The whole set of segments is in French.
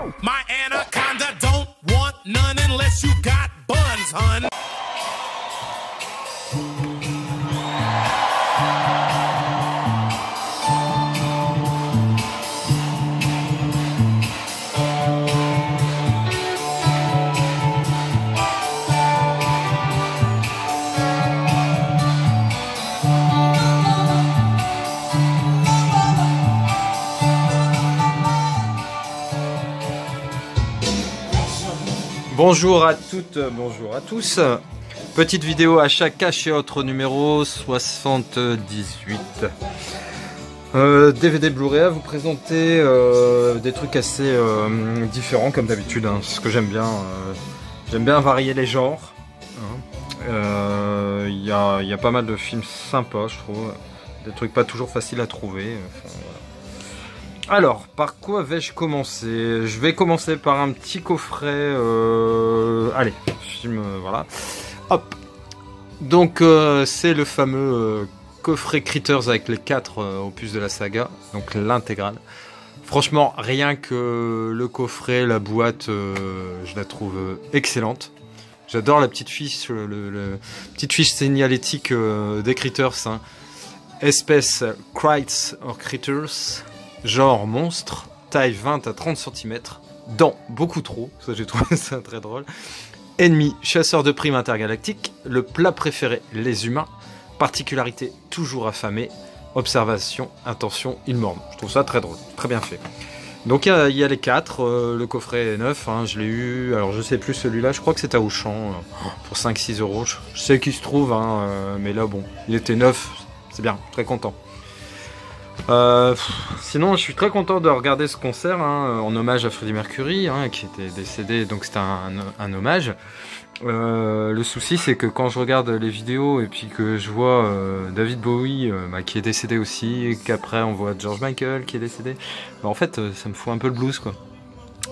My anaconda don't want none unless you got buns, hun. Bonjour à toutes, bonjour à tous. Petite vidéo achat cash et autres numéro 78. DVD Blu-ray à vous présenter des trucs assez différents comme d'habitude, hein, ce que j'aime bien. J'aime bien varier les genres. Il y a pas mal de films sympas, je trouve. Des trucs pas toujours faciles à trouver. Enfin, voilà. Alors, par quoi vais-je commencer? Je vais commencer par un petit coffret. Allez, film, voilà. Hop. Donc, c'est le fameux coffret Critters avec les 4 opus de la saga, donc l'intégrale. Franchement, rien que le coffret, la boîte, je la trouve excellente. J'adore la petite fiche, petite fiche signalétique des Critters. Hein. Espèce Crites or Critters. Genre monstre, taille 20 à 30 cm, dents beaucoup trop, ça j'ai trouvé ça très drôle. Ennemi, chasseur de primes intergalactiques, le plat préféré, les humains, particularité toujours affamé, observation, intention, ils mordent. Je trouve ça très drôle, très bien fait. Donc il y a les 4, le coffret est neuf, hein, je l'ai eu, alors je sais plus celui-là, je crois que c'était à Auchan, pour 5-6 euros, je sais qu'il se trouve, hein, mais là bon, il était neuf, c'est bien, très content. Sinon je suis très content de regarder ce concert hein, en hommage à Freddie Mercury hein, qui était décédé, donc c'était un hommage. Le souci c'est que quand je regarde les vidéos et puis que je vois David Bowie qui est décédé aussi, et qu'après on voit George Michael qui est décédé, en fait ça me fout un peu le blues quoi.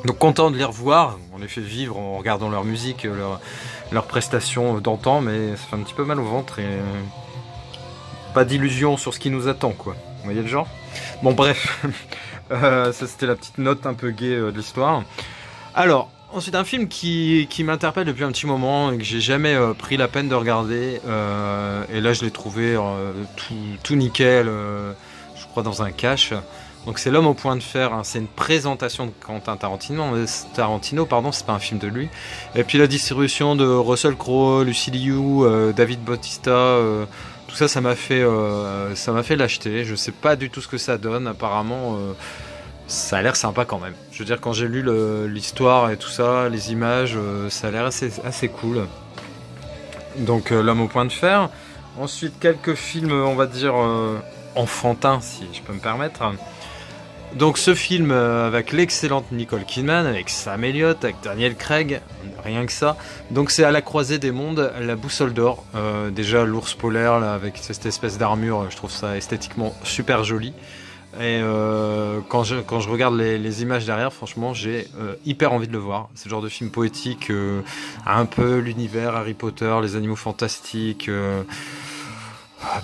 Donc content de les revoir, on les fait vivre en regardant leur musique, leurs prestations d'antan, mais ça fait un petit peu mal au ventre et pas d'illusion sur ce qui nous attend quoi. Vous voyez le genre? Bon bref, ça c'était la petite note un peu gaie de l'histoire. Alors, ensuite un film qui m'interpelle depuis un petit moment et que j'ai jamais pris la peine de regarder. Et là je l'ai trouvé tout nickel, je crois dans un cache. Donc c'est L'Homme au point de fer, hein. C'est une présentation de Quentin Tarantino, pardon, c'est pas un film de lui. Et puis la distribution de Russell Crowe, Lucy Liu, David Bautista... tout ça, ça m'a fait l'acheter. Je sais pas du tout ce que ça donne. Apparemment, ça a l'air sympa quand même. Je veux dire, quand j'ai lu l'histoire et tout ça, les images, ça a l'air assez cool. Donc, L'Homme au point de fer. Ensuite, quelques films, on va dire, enfantins, si je peux me permettre. Donc, ce film avec l'excellente Nicole Kidman, avec Sam Elliott, avec Daniel Craig, rien que ça. Donc, c'est À la croisée des mondes, La boussole d'or. Déjà, l'ours polaire, là, avec cette espèce d'armure, je trouve ça esthétiquement super joli. Et quand je regarde les images derrière, franchement, j'ai hyper envie de le voir. C'est le genre de film poétique, un peu l'univers Harry Potter, les animaux fantastiques,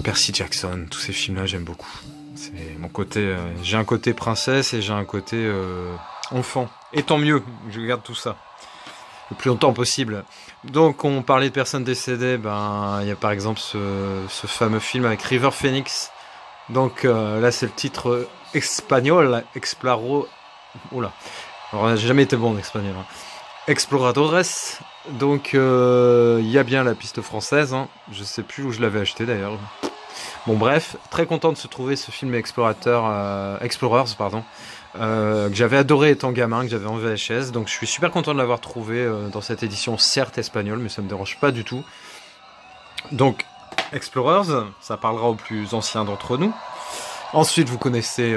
Percy Jackson, tous ces films-là, j'aime beaucoup. C'est mon côté, j'ai un côté princesse et j'ai un côté enfant. Et tant mieux, je garde tout ça le plus longtemps possible. Donc on parlait de personnes décédées, il y a par exemple ce fameux film avec River Phoenix. Donc là c'est le titre espagnol, Explaro... Oula, alors j'ai jamais été bon en espagnol. Hein. Exploradores. Donc il y a bien la piste française, hein. Je sais plus où je l'avais acheté d'ailleurs. Bon bref, très content de se trouver ce film Explorers, pardon, que j'avais adoré étant gamin, que j'avais en VHS, donc je suis super content de l'avoir trouvé dans cette édition certes espagnole, mais ça me dérange pas du tout. Donc Explorers, ça parlera aux plus anciens d'entre nous. Ensuite vous connaissez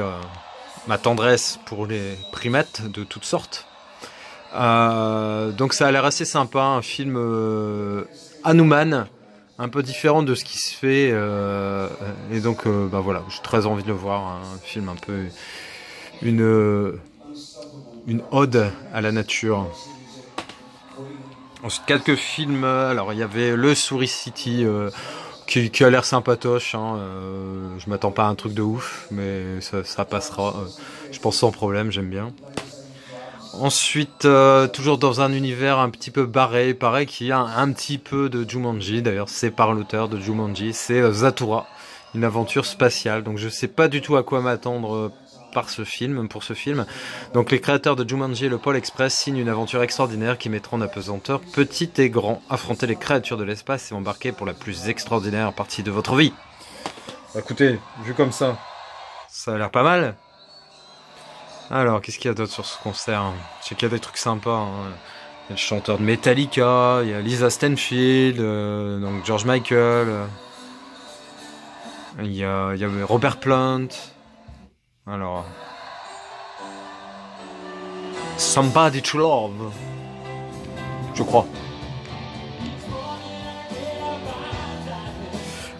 ma tendresse pour les primates de toutes sortes. Donc ça a l'air assez sympa, un film Hanuman, un peu différent de ce qui se fait et donc voilà, j'ai très envie de le voir, hein, un film un peu une ode à la nature. Ensuite quelques films, alors il y avait le Souris City qui a l'air sympatoche, hein, je m'attends pas à un truc de ouf mais ça passera, je pense sans problème, j'aime bien. Ensuite, toujours dans un univers un petit peu barré, pareil, qui a un petit peu de Jumanji, d'ailleurs c'est par l'auteur de Jumanji, c'est Zathura, une aventure spatiale. Donc je sais pas du tout à quoi m'attendre pour ce film. Donc les créateurs de Jumanji et le Pôle Express signent une aventure extraordinaire qui mettra en apesanteur petit et grand, affronter les créatures de l'espace et embarquer pour la plus extraordinaire partie de votre vie. Écoutez, vu comme ça a l'air pas mal. Alors, qu'est-ce qu'il y a d'autre sur ce concert? Je sais qu'il y a des trucs sympas. Hein. Il y a le chanteur de Metallica, il y a Lisa Stanfield, donc George Michael, il y a Robert Plant. Alors, Somebody to Love, je crois.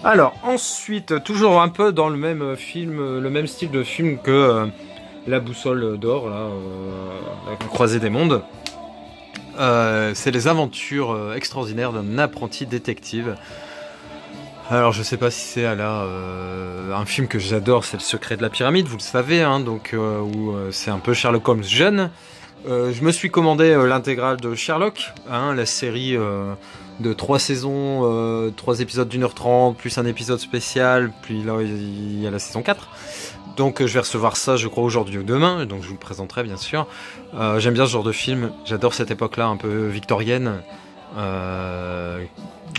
Alors, ensuite, toujours un peu dans le même film, le même style de film que La Boussole d'Or, là, La Croisée des Mondes. C'est les aventures extraordinaires d'un apprenti détective. Alors je sais pas si c'est un film que j'adore, c'est Le Secret de la Pyramide, vous le savez, hein, donc où c'est un peu Sherlock Holmes jeune. Je me suis commandé l'intégrale de Sherlock, hein, la série de 3 saisons, 3 épisodes d'1h30, plus un épisode spécial, puis là il y a la saison 4. Donc je vais recevoir ça je crois aujourd'hui ou demain, donc je vous le présenterai bien sûr. J'aime bien ce genre de film, j'adore cette époque-là un peu victorienne.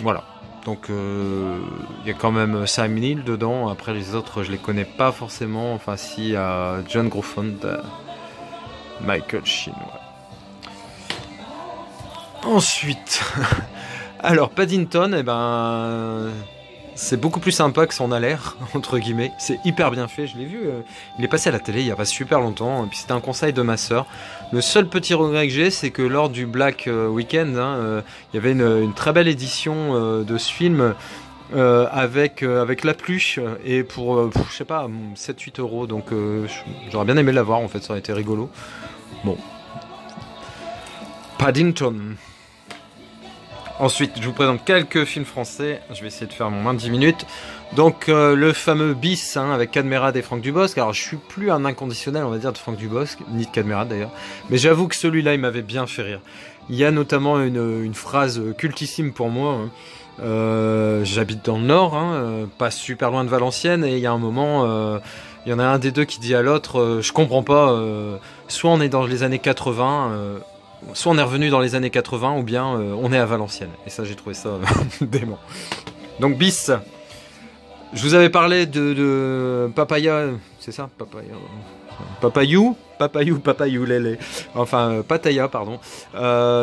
Voilà. Donc il y a quand même Sam Neill dedans, après les autres je les connais pas forcément, enfin si, John Gruffond, Michael Sheen. Ouais. Ensuite, alors Paddington, eh ben... c'est beaucoup plus sympa que ça en a l'air, entre guillemets. C'est hyper bien fait, je l'ai vu. Il est passé à la télé il y a pas super longtemps. Et puis c'était un conseil de ma sœur. Le seul petit regret que j'ai, c'est que lors du Black Weekend, il y avait une très belle édition de ce film avec la pluche. Et pour, je sais pas, 7-8 euros. Donc j'aurais bien aimé l'avoir, en fait, ça aurait été rigolo. Bon. Paddington. Ensuite, je vous présente quelques films français. Je vais essayer de faire mon moins de 10 minutes. Donc, le fameux Bis, hein, avec Cadmerade et Franck Dubosc. Alors, je suis plus un inconditionnel, on va dire, de Franck Dubosc, ni de Cadmerade d'ailleurs. Mais j'avoue que celui-là, il m'avait bien fait rire. Il y a notamment une phrase cultissime pour moi. Hein. J'habite dans le Nord, hein, pas super loin de Valenciennes. Et il y a un moment, il y en a un des deux qui dit à l'autre, je comprends pas, soit on est dans les années 80... soit on est revenu dans les années 80 ou bien on est à Valenciennes. Et ça, j'ai trouvé ça dément. Donc Bis, je vous avais parlé de Papaya, c'est ça, Papayou Lélé. Enfin, Pattaya, pardon.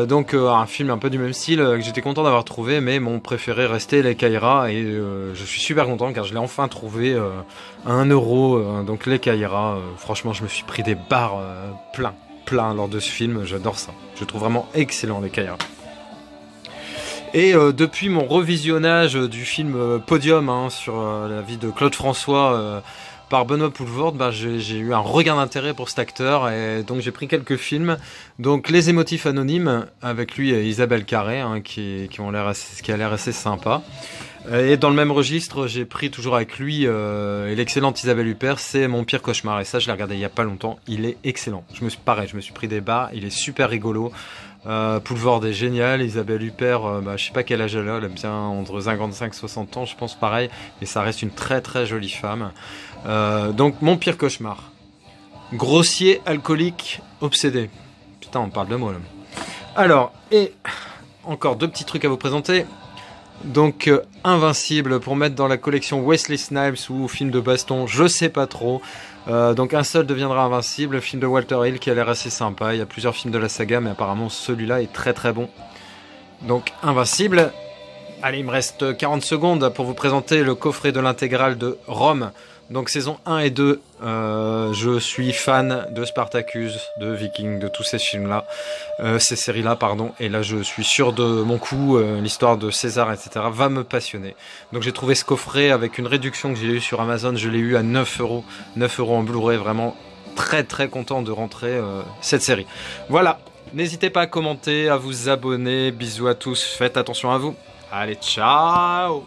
Donc un film un peu du même style que j'étais content d'avoir trouvé, mais mon préféré restait Les Caïras et je suis super content car je l'ai enfin trouvé à 1 euro. Donc Les Caïras, franchement, je me suis pris des barres plein lors de ce film, j'adore ça. Je trouve vraiment excellent Les Caïras. Et depuis mon revisionnage du film Podium, hein, sur la vie de Claude François par Benoît Poelvoorde, bah, j'ai eu un regain d'intérêt pour cet acteur et donc j'ai pris quelques films. Donc Les Émotifs Anonymes avec lui et Isabelle Carré, hein, qui a l'air assez sympa. Et dans le même registre, j'ai pris toujours avec lui et l'excellente Isabelle Huppert, c'est Mon Pire Cauchemar. Et ça, je l'ai regardé il y a pas longtemps. Il est excellent. Je me suis pris des barres. Il est super rigolo. Poelvoorde est génial. Isabelle Huppert, je sais pas quel âge elle a bien entre 55 et 60 ans, je pense pareil. Et ça reste une très très jolie femme. Donc Mon Pire Cauchemar. Grossier, alcoolique, obsédé. Putain, on parle de moi là. Alors, et encore 2 petits trucs à vous présenter. Donc Invincible pour mettre dans la collection Wesley Snipes ou film de baston, je sais pas trop. Donc Un seul deviendra invincible, film de Walter Hill qui a l'air assez sympa. Il y a plusieurs films de la saga, mais apparemment celui-là est très très bon. Donc Invincible. Allez, il me reste 40 secondes pour vous présenter le coffret de l'intégrale de Rome. Donc saison 1 et 2, je suis fan de Spartacus, de Viking, de tous ces films-là, ces séries-là, pardon. Et là, je suis sûr de mon coup, l'histoire de César, etc. va me passionner. Donc j'ai trouvé ce coffret avec une réduction que j'ai eu sur Amazon, je l'ai eu à 9 euros. 9 euros en Blu-ray, vraiment très très content de rentrer cette série. Voilà, n'hésitez pas à commenter, à vous abonner. Bisous à tous, faites attention à vous. Allez, ciao!